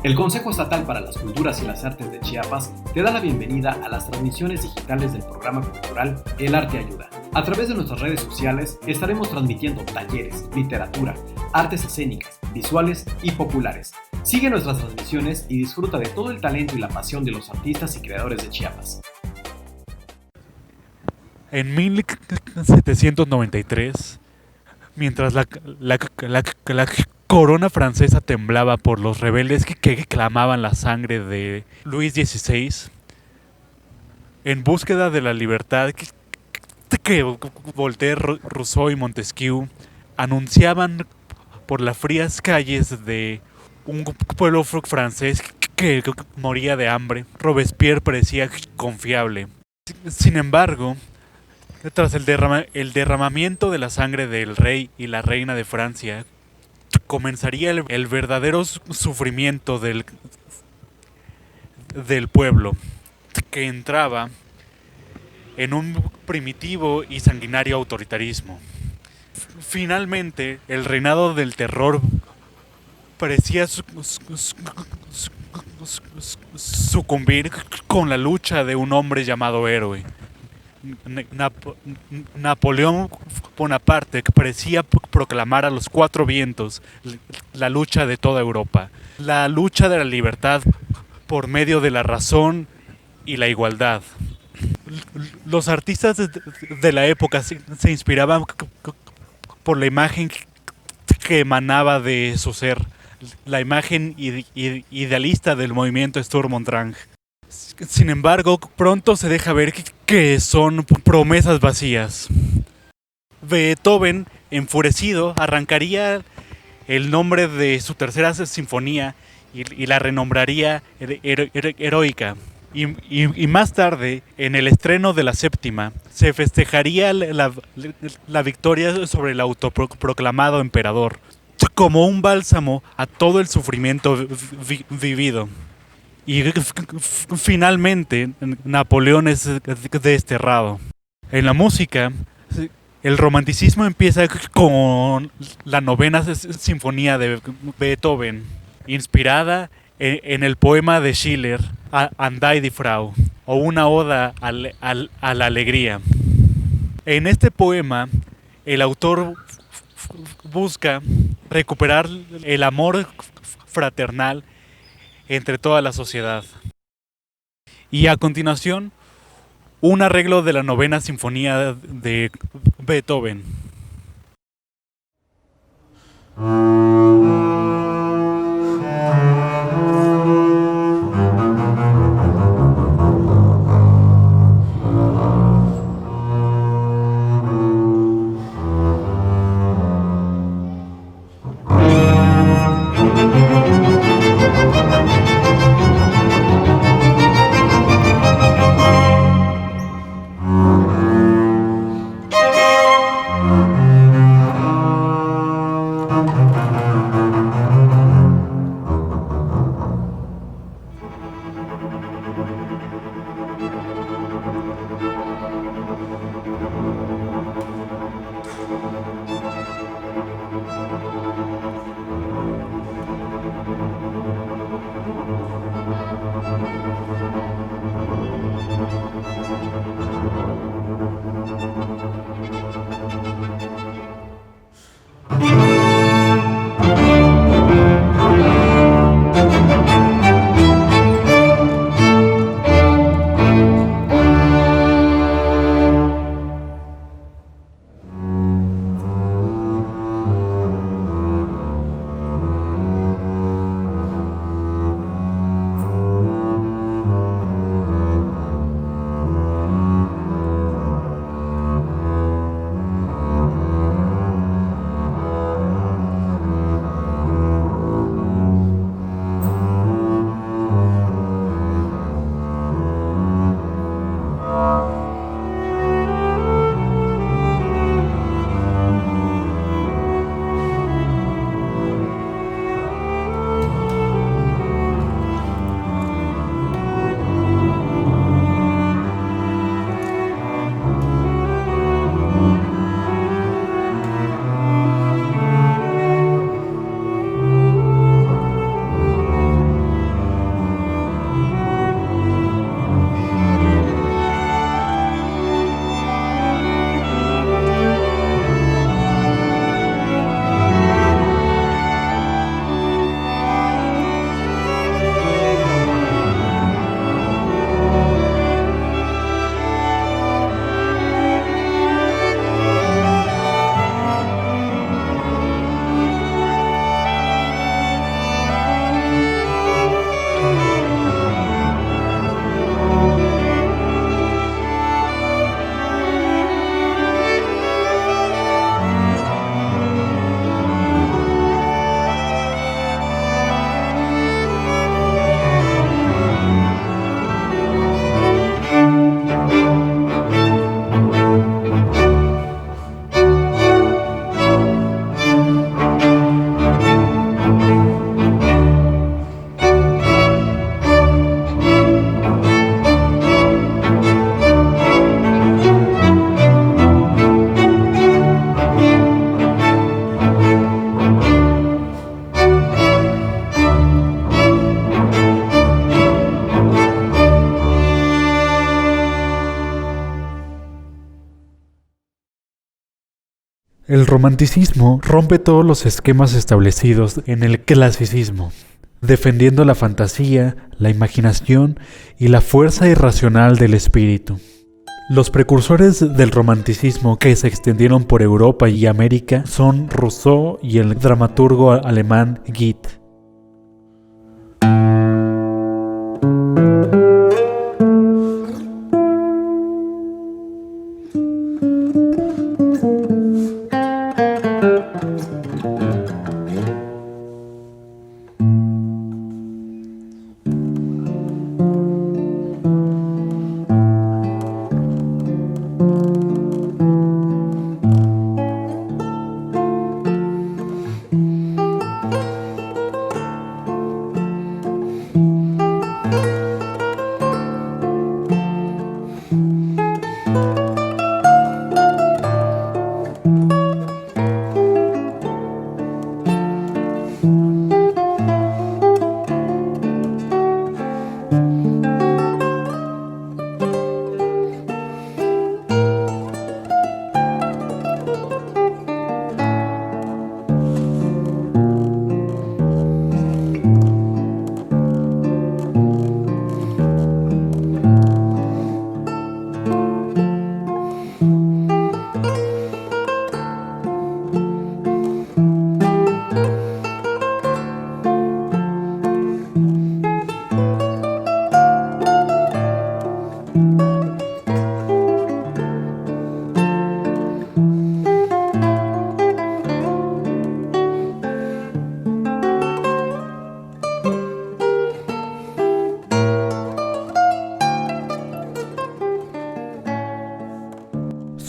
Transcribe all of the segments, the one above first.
El Consejo Estatal para las Culturas y las Artes de Chiapas te da la bienvenida a las transmisiones digitales del programa cultural El Arte Ayuda. A través de nuestras redes sociales estaremos transmitiendo talleres, literatura, artes escénicas, visuales y populares. Sigue nuestras transmisiones y disfruta de todo el talento y la pasión de los artistas y creadores de Chiapas. En 1793, mientras la corona francesa temblaba por los rebeldes que clamaban la sangre de Luis XVI, en búsqueda de la libertad que Voltaire, Rousseau y Montesquieu anunciaban por las frías calles de un pueblo francés que moría de hambre, Robespierre parecía confiable. Sin embargo, tras el derramamiento de la sangre del rey y la reina de Francia, comenzaría el verdadero sufrimiento del pueblo, que entraba en un primitivo y sanguinario autoritarismo. Finalmente, el reinado del terror parecía sucumbir con la lucha de un hombre llamado héroe. Napoleón Bonaparte parecía proclamar a los cuatro vientos la lucha de toda Europa, la lucha de la libertad por medio de la razón y la igualdad. Los artistas de la época se inspiraban por la imagen que emanaba de su ser, la imagen idealista del movimiento Sturm und Drang. Sin embargo, pronto se deja ver que son promesas vacías. Beethoven, enfurecido, arrancaría el nombre de su tercera sinfonía y la renombraría Heroica. Y más tarde, en el estreno de la séptima, se festejaría la victoria sobre el autoproclamado emperador, como un bálsamo a todo el sufrimiento vivido. Y finalmente Napoleón es desterrado. En la música, el romanticismo empieza con la novena sinfonía de Beethoven, inspirada en el poema de Schiller, Andai die Frau, o una oda a la alegría. En este poema, el autor busca recuperar el amor fraternal entre toda la sociedad. Y a continuación, un arreglo de la novena sinfonía de Beethoven. El romanticismo rompe todos los esquemas establecidos en el clasicismo, defendiendo la fantasía, la imaginación y la fuerza irracional del espíritu. Los precursores del romanticismo que se extendieron por Europa y América son Rousseau y el dramaturgo alemán Goethe.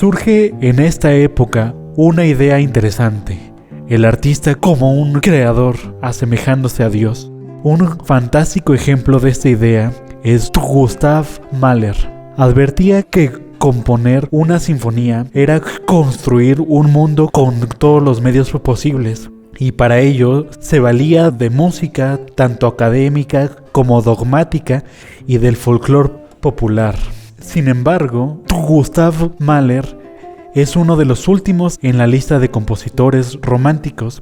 Surge en esta época una idea interesante, el artista como un creador asemejándose a Dios. Un fantástico ejemplo de esta idea es Gustav Mahler. Advertía que componer una sinfonía era construir un mundo con todos los medios posibles, y para ello se valía de música tanto académica como dogmática y del folclore popular. Sin embargo, Gustav Mahler es uno de los últimos en la lista de compositores románticos.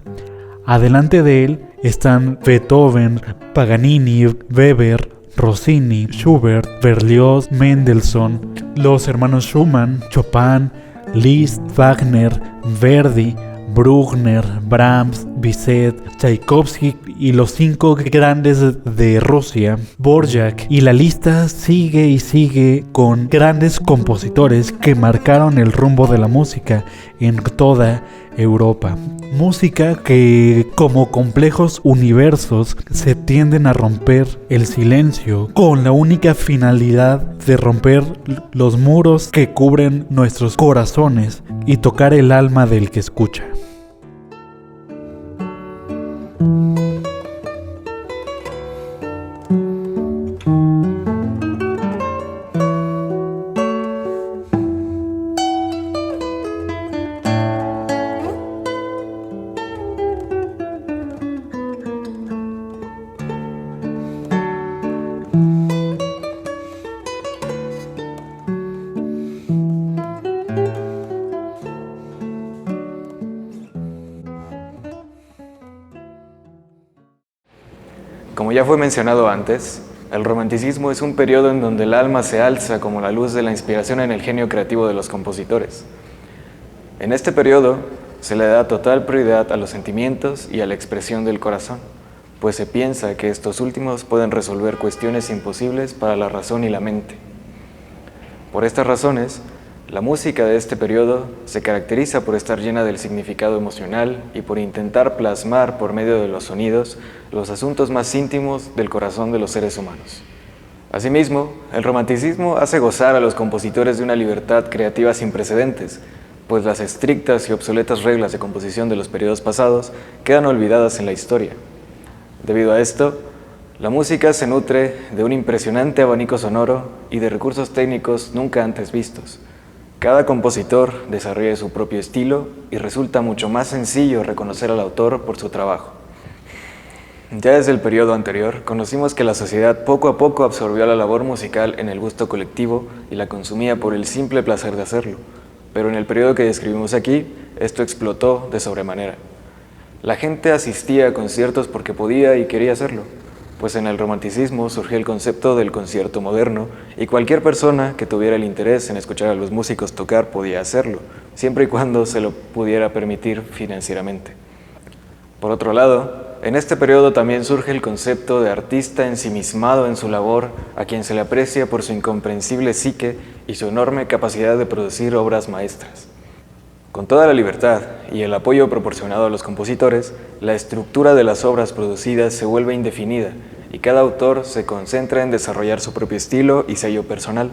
Adelante de él están Beethoven, Paganini, Weber, Rossini, Schubert, Berlioz, Mendelssohn, los hermanos Schumann, Chopin, Liszt, Wagner, Verdi, Bruckner, Brahms, Bizet, Tchaikovsky y los 5 grandes de Rusia, Dvorak, y la lista sigue y sigue con grandes compositores que marcaron el rumbo de la música en toda Europa. Música que, como complejos universos, se tienden a romper el silencio con la única finalidad de romper los muros que cubren nuestros corazones y tocar el alma del que escucha. Como ya fue mencionado antes, el romanticismo es un periodo en donde el alma se alza como la luz de la inspiración en el genio creativo de los compositores. En este periodo se le da total prioridad a los sentimientos y a la expresión del corazón, pues se piensa que estos últimos pueden resolver cuestiones imposibles para la razón y la mente. Por estas razones, la música de este periodo se caracteriza por estar llena del significado emocional y por intentar plasmar por medio de los sonidos los asuntos más íntimos del corazón de los seres humanos. Asimismo, el romanticismo hace gozar a los compositores de una libertad creativa sin precedentes, pues las estrictas y obsoletas reglas de composición de los periodos pasados quedan olvidadas en la historia. Debido a esto, la música se nutre de un impresionante abanico sonoro y de recursos técnicos nunca antes vistos. Cada compositor desarrolla su propio estilo y resulta mucho más sencillo reconocer al autor por su trabajo. Ya desde el periodo anterior, conocimos que la sociedad poco a poco absorbió la labor musical en el gusto colectivo y la consumía por el simple placer de hacerlo. Pero en el periodo que describimos aquí, esto explotó de sobremanera. La gente asistía a conciertos porque podía y quería hacerlo, pues en el romanticismo surgió el concepto del concierto moderno y cualquier persona que tuviera el interés en escuchar a los músicos tocar podía hacerlo, siempre y cuando se lo pudiera permitir financieramente. Por otro lado, en este periodo también surge el concepto de artista ensimismado en su labor, a quien se le aprecia por su incomprensible psique y su enorme capacidad de producir obras maestras. Con toda la libertad y el apoyo proporcionado a los compositores, la estructura de las obras producidas se vuelve indefinida y cada autor se concentra en desarrollar su propio estilo y sello personal.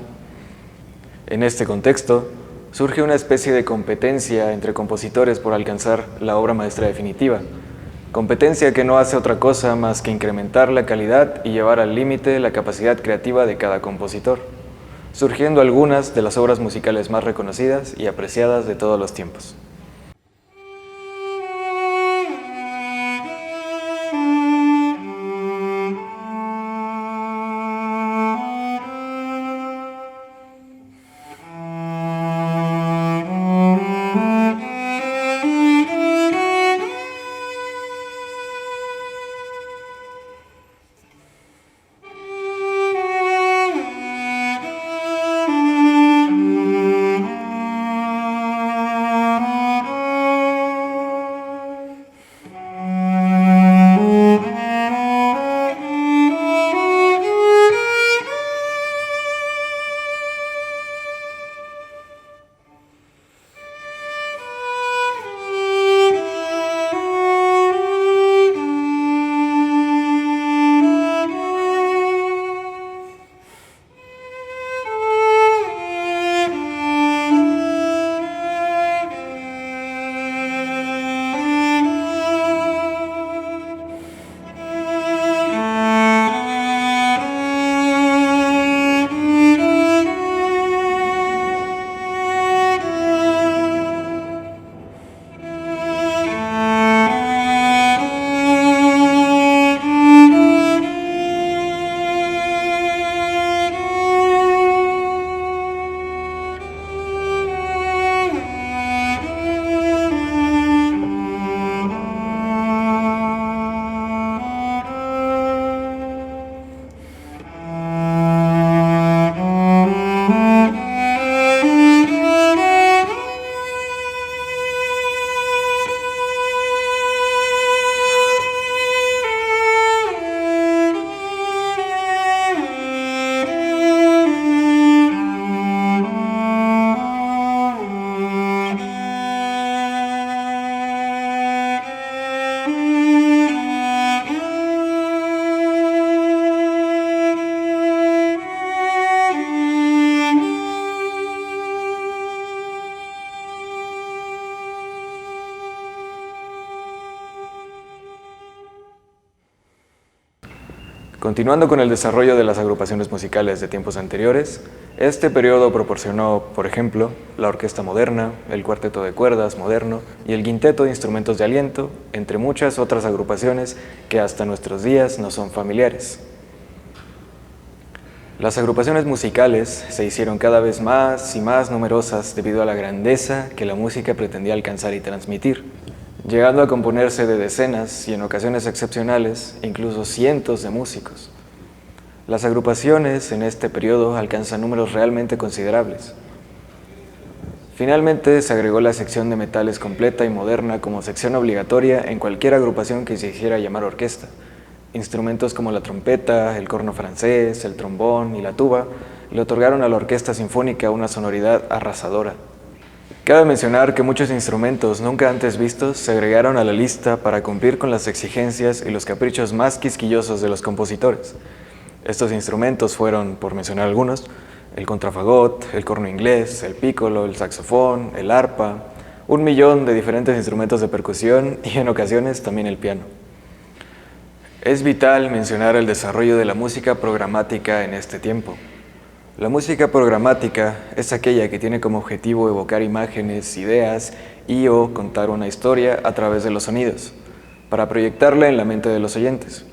En este contexto, surge una especie de competencia entre compositores por alcanzar la obra maestra definitiva, competencia que no hace otra cosa más que incrementar la calidad y llevar al límite la capacidad creativa de cada compositor, surgiendo algunas de las obras musicales más reconocidas y apreciadas de todos los tiempos. Continuando con el desarrollo de las agrupaciones musicales de tiempos anteriores, este periodo proporcionó, por ejemplo, la orquesta moderna, el cuarteto de cuerdas moderno y el quinteto de instrumentos de aliento, entre muchas otras agrupaciones que hasta nuestros días no son familiares. Las agrupaciones musicales se hicieron cada vez más y más numerosas debido a la grandeza que la música pretendía alcanzar y transmitir, llegando a componerse de decenas y en ocasiones excepcionales, incluso cientos de músicos. Las agrupaciones en este periodo alcanzan números realmente considerables. Finalmente se agregó la sección de metales completa y moderna como sección obligatoria en cualquier agrupación que se hiciera llamar orquesta. Instrumentos como la trompeta, el corno francés, el trombón y la tuba le otorgaron a la orquesta sinfónica una sonoridad arrasadora. Cabe mencionar que muchos instrumentos nunca antes vistos se agregaron a la lista para cumplir con las exigencias y los caprichos más quisquillosos de los compositores. Estos instrumentos fueron, por mencionar algunos, el contrafagot, el corno inglés, el pícolo, el saxofón, el arpa, 1.000.000 de diferentes instrumentos de percusión y en ocasiones también el piano. Es vital mencionar el desarrollo de la música programática en este tiempo. La música programática es aquella que tiene como objetivo evocar imágenes, ideas y o contar una historia a través de los sonidos, para proyectarla en la mente de los oyentes.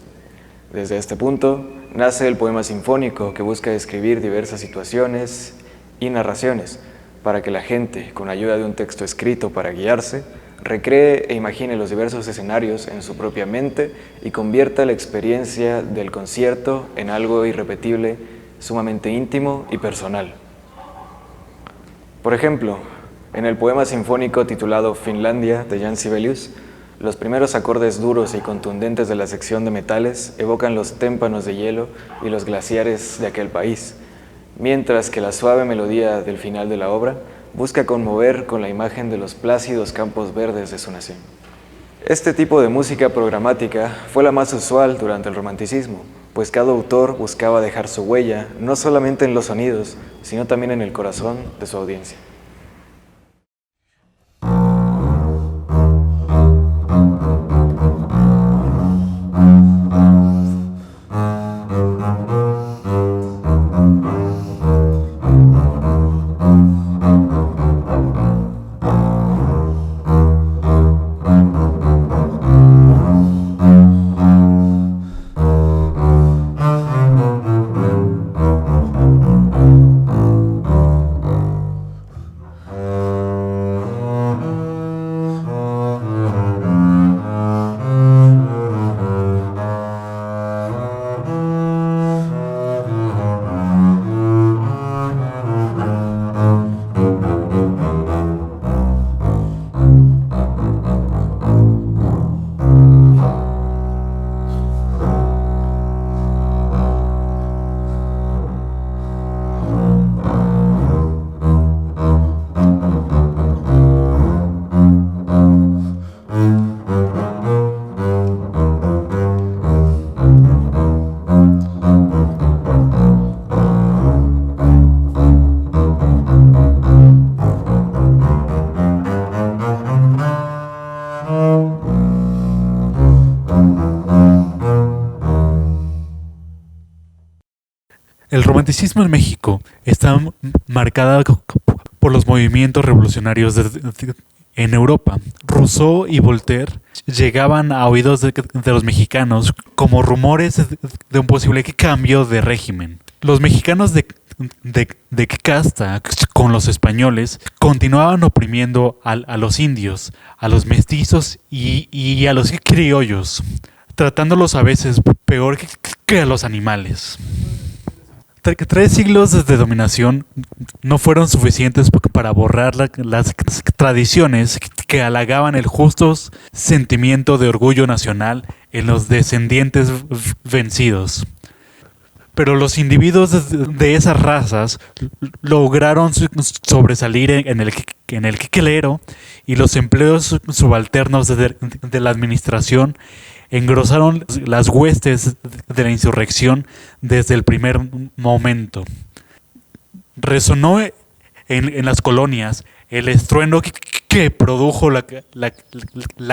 Desde este punto, nace el poema sinfónico que busca describir diversas situaciones y narraciones, para que la gente, con ayuda de un texto escrito para guiarse, recree e imagine los diversos escenarios en su propia mente y convierta la experiencia del concierto en algo irrepetible, sumamente íntimo y personal. Por ejemplo, en el poema sinfónico titulado Finlandia de Jan Sibelius, los primeros acordes duros y contundentes de la sección de metales evocan los témpanos de hielo y los glaciares de aquel país, mientras que la suave melodía del final de la obra busca conmover con la imagen de los plácidos campos verdes de su nación. Este tipo de música programática fue la más usual durante el Romanticismo, pues cada autor buscaba dejar su huella no solamente en los sonidos, sino también en el corazón de su audiencia. El romanticismo en México está marcada por los movimientos revolucionarios en Europa. Rousseau y Voltaire llegaban a oídos de los mexicanos como rumores de un posible cambio de régimen. Los mexicanos de casta con los españoles continuaban oprimiendo a los indios, a los mestizos y a los criollos, tratándolos a veces peor que a los animales. 3 siglos de dominación no fueron suficientes para borrar las tradiciones que halagaban el justo sentimiento de orgullo nacional en los descendientes vencidos. Pero los individuos de esas razas lograron sobresalir en el clero, y los empleos subalternos de la administración engrosaron las huestes de la insurrección desde el primer momento. Resonó en las colonias el estruendo que produjo la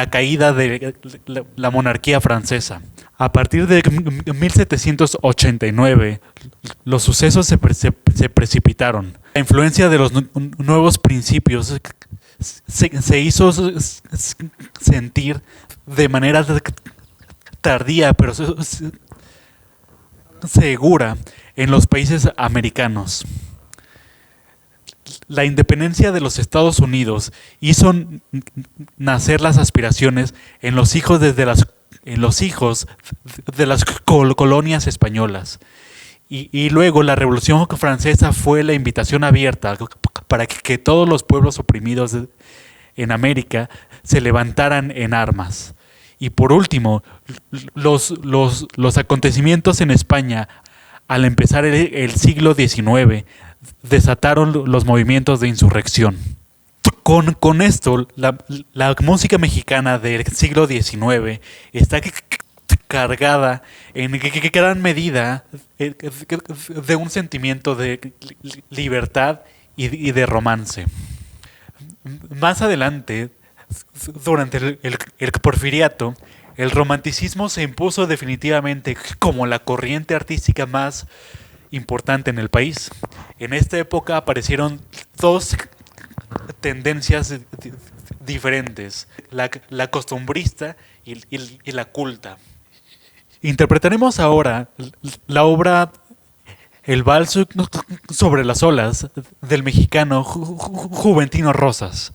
caída de la monarquía francesa. A partir de 1789, los sucesos se precipitaron. La influencia de los nuevos principios se hizo sentir de manera tardía, pero segura, en los países americanos. La independencia de los Estados Unidos hizo nacer las aspiraciones en los hijos de las colonias españolas. Y luego la Revolución Francesa fue la invitación abierta para que todos los pueblos oprimidos en América se levantaran en armas. Y por último, los acontecimientos en España al empezar el siglo XIX desataron los movimientos de insurrección. Con esto, la música mexicana del siglo XIX está cargada en gran medida de un sentimiento de libertad y de romance. Más adelante, durante el Porfiriato, el romanticismo se impuso definitivamente como la corriente artística más importante en el país. En esta época aparecieron 2 tendencias diferentes, la costumbrista y la culta. Interpretaremos ahora la obra El vals sobre las olas del mexicano Juventino Rosas.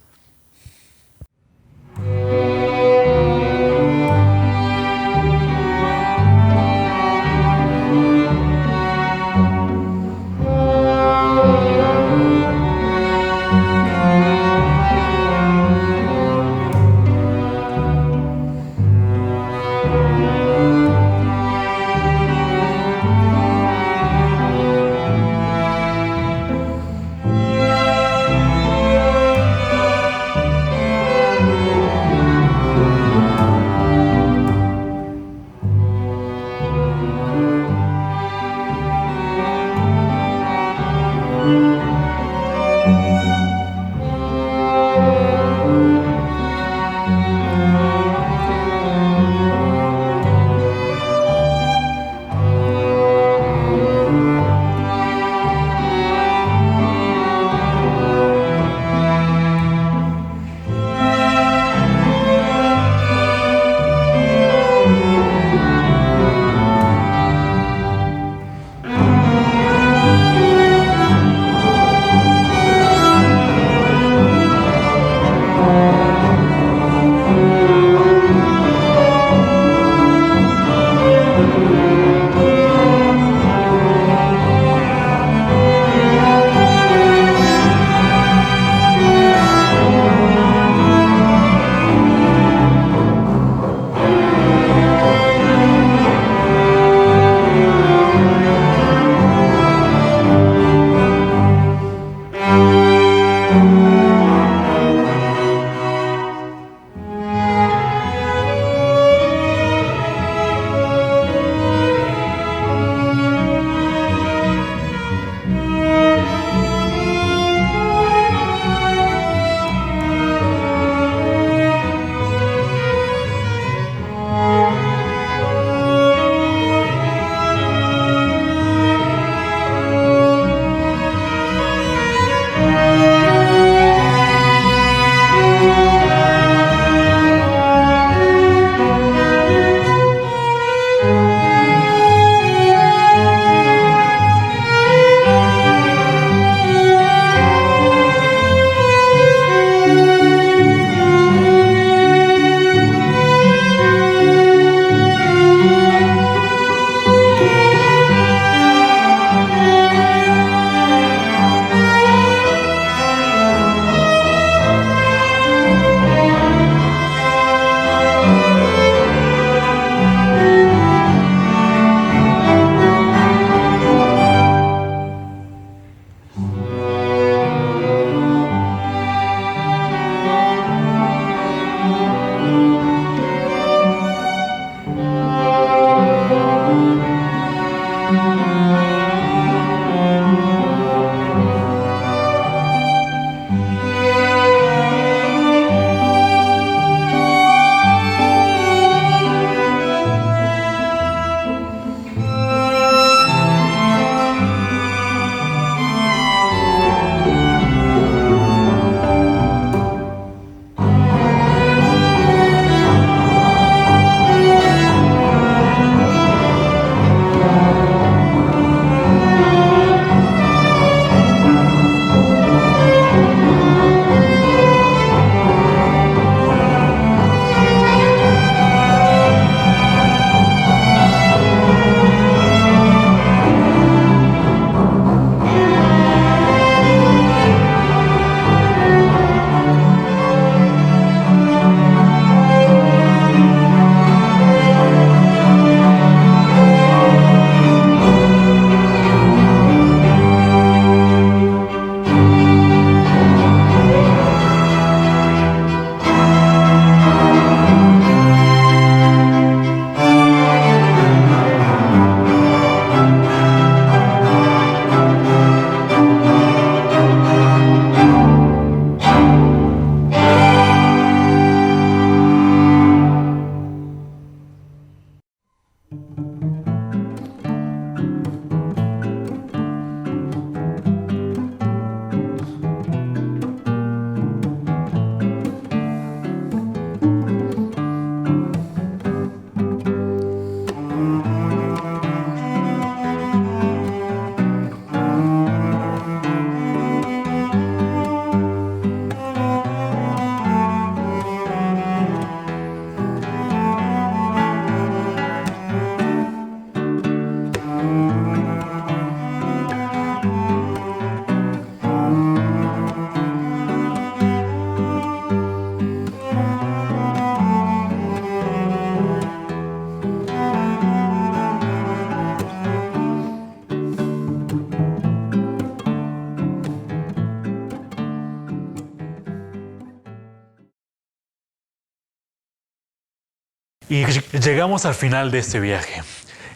Y llegamos al final de este viaje,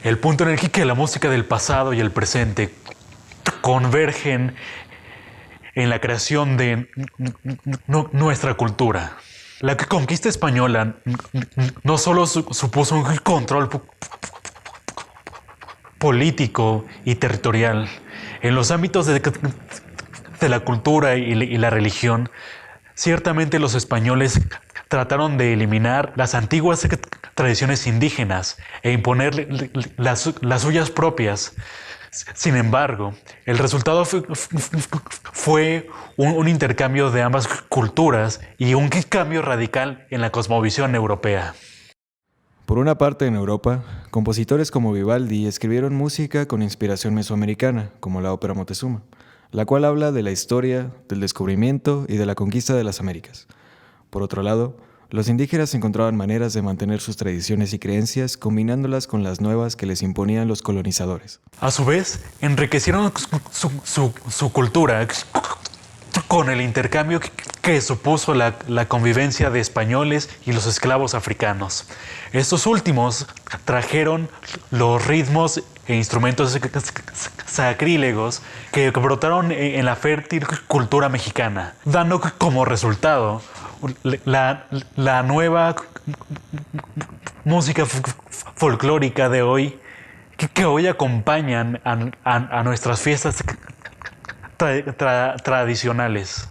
el punto en el que la música del pasado y el presente convergen en la creación de nuestra cultura. La conquista española no solo supuso un control político y territorial en los ámbitos de la cultura y la religión. Ciertamente los españoles trataron de eliminar las antiguas tradiciones indígenas e imponer las suyas propias. Sin embargo, el resultado fue un intercambio de ambas culturas y un cambio radical en la cosmovisión europea. Por una parte, en Europa, compositores como Vivaldi escribieron música con inspiración mesoamericana, como la ópera Moctezuma, la cual habla de la historia, del descubrimiento y de la conquista de las Américas. Por otro lado, los indígenas encontraban maneras de mantener sus tradiciones y creencias combinándolas con las nuevas que les imponían los colonizadores. A su vez, enriquecieron su cultura con el intercambio que supuso la convivencia de españoles y los esclavos africanos. Estos últimos trajeron los ritmos e instrumentos sacrílegos que brotaron en la fértil cultura mexicana, dando como resultado la nueva música folclórica de hoy, que hoy acompañan a nuestras fiestas tradicionales.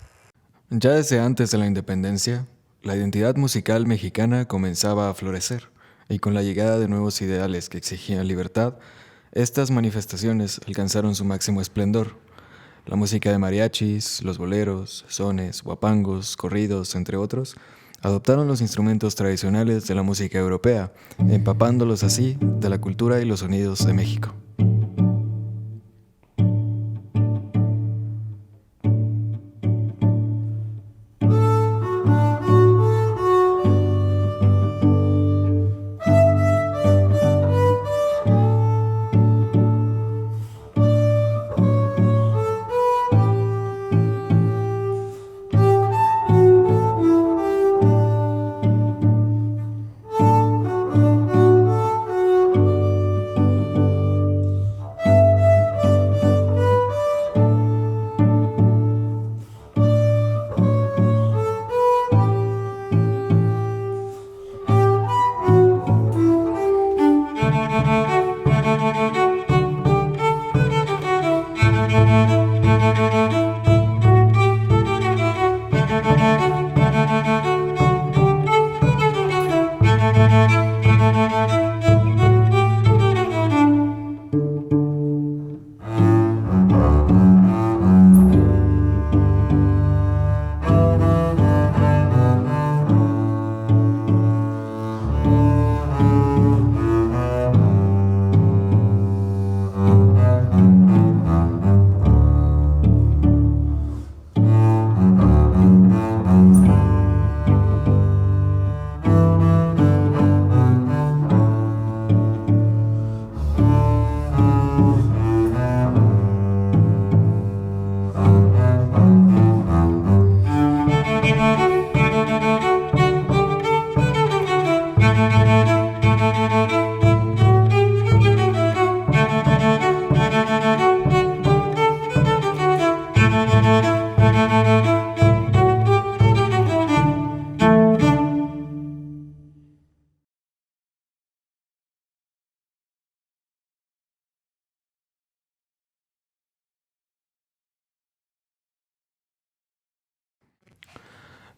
Ya desde antes de la independencia, la identidad musical mexicana comenzaba a florecer, y con la llegada de nuevos ideales que exigían libertad, estas manifestaciones alcanzaron su máximo esplendor. La música de mariachis, los boleros, sones, huapangos, corridos, entre otros, adoptaron los instrumentos tradicionales de la música europea, empapándolos así de la cultura y los sonidos de México.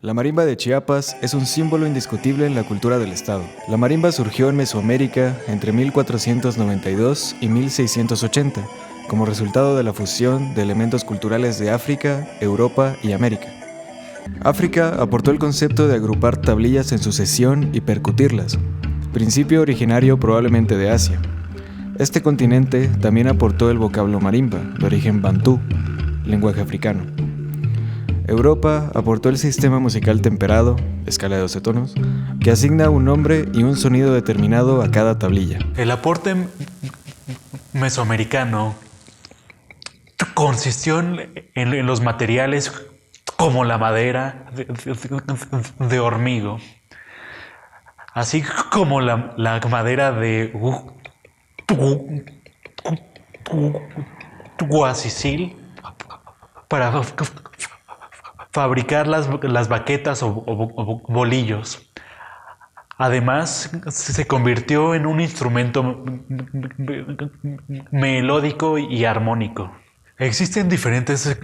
La marimba de Chiapas es un símbolo indiscutible en la cultura del estado. La marimba surgió en Mesoamérica entre 1492 y 1680, como resultado de la fusión de elementos culturales de África, Europa y América. África aportó el concepto de agrupar tablillas en sucesión y percutirlas, principio originario probablemente de Asia. Este continente también aportó el vocablo marimba, de origen bantú, lenguaje africano. Europa aportó el sistema musical temperado, escala de 12 tonos, que asigna un nombre y un sonido determinado a cada tablilla. El aporte mesoamericano consistió en los materiales como la madera de hormigo, así como la madera de guasicil para fabricar las baquetas o bolillos. Además, se convirtió en un instrumento melódico y armónico. Existen diferentes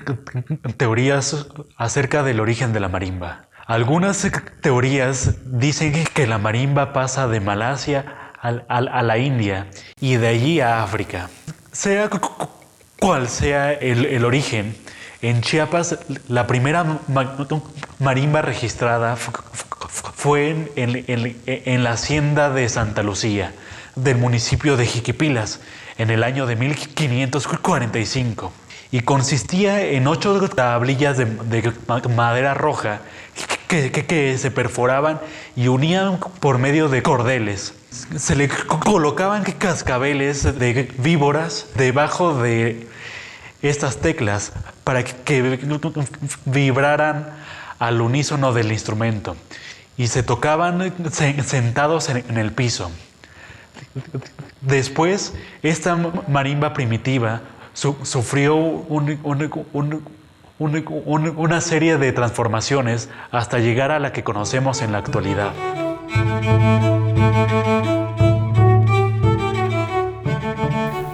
teorías acerca del origen de la marimba. Algunas teorías dicen que la marimba pasa de Malasia a la India y de allí a África. Sea cual sea el origen, en Chiapas la primera marimba registrada fue en la hacienda de Santa Lucía, del municipio de Jiquipilas, en el año de 1545, y consistía en 8 tablillas de madera roja que se perforaban y unían por medio de cordeles. Se le colocaban cascabeles de víboras debajo de estas teclas para que vibraran al unísono del instrumento, y se tocaban sentados en el piso. Después, esta marimba primitiva sufrió una serie de transformaciones hasta llegar a la que conocemos en la actualidad.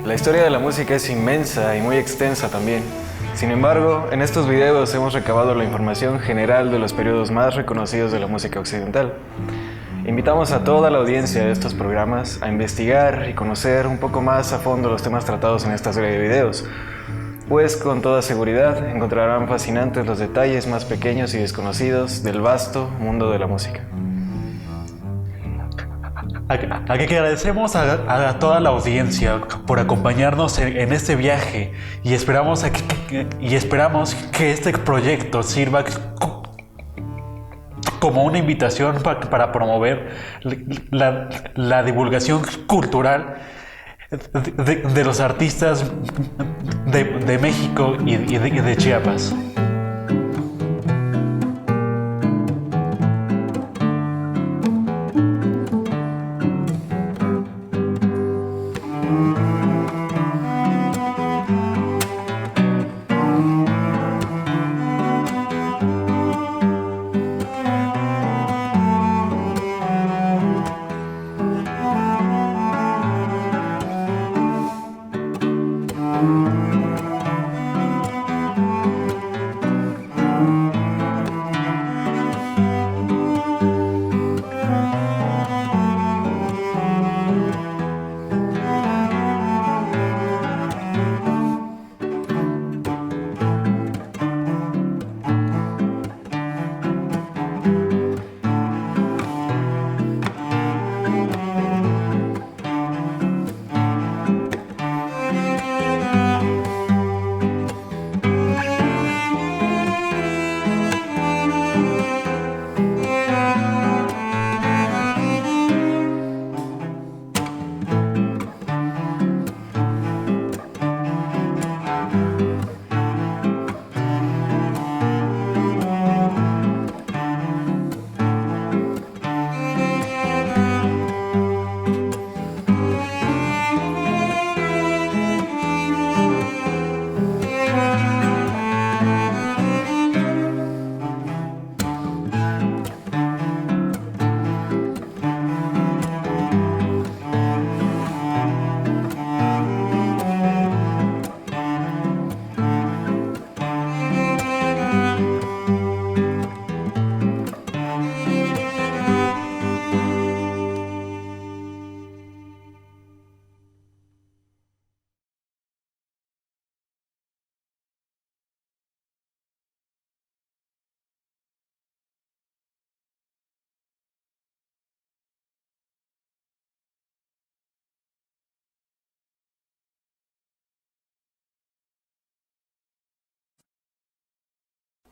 La historia de la música es inmensa y muy extensa también. Sin embargo, en estos videos hemos recabado la información general de los periodos más reconocidos de la música occidental. Invitamos a toda la audiencia de estos programas a investigar y conocer un poco más a fondo los temas tratados en esta serie de videos, pues con toda seguridad encontrarán fascinantes los detalles más pequeños y desconocidos del vasto mundo de la música. A que agradecemos a toda la audiencia por acompañarnos en este viaje, y esperamos que este proyecto sirva como una invitación para promover la divulgación cultural de los artistas de México y de Chiapas.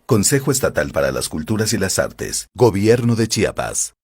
Consejo Estatal para las Culturas y las Artes, Gobierno de Chiapas.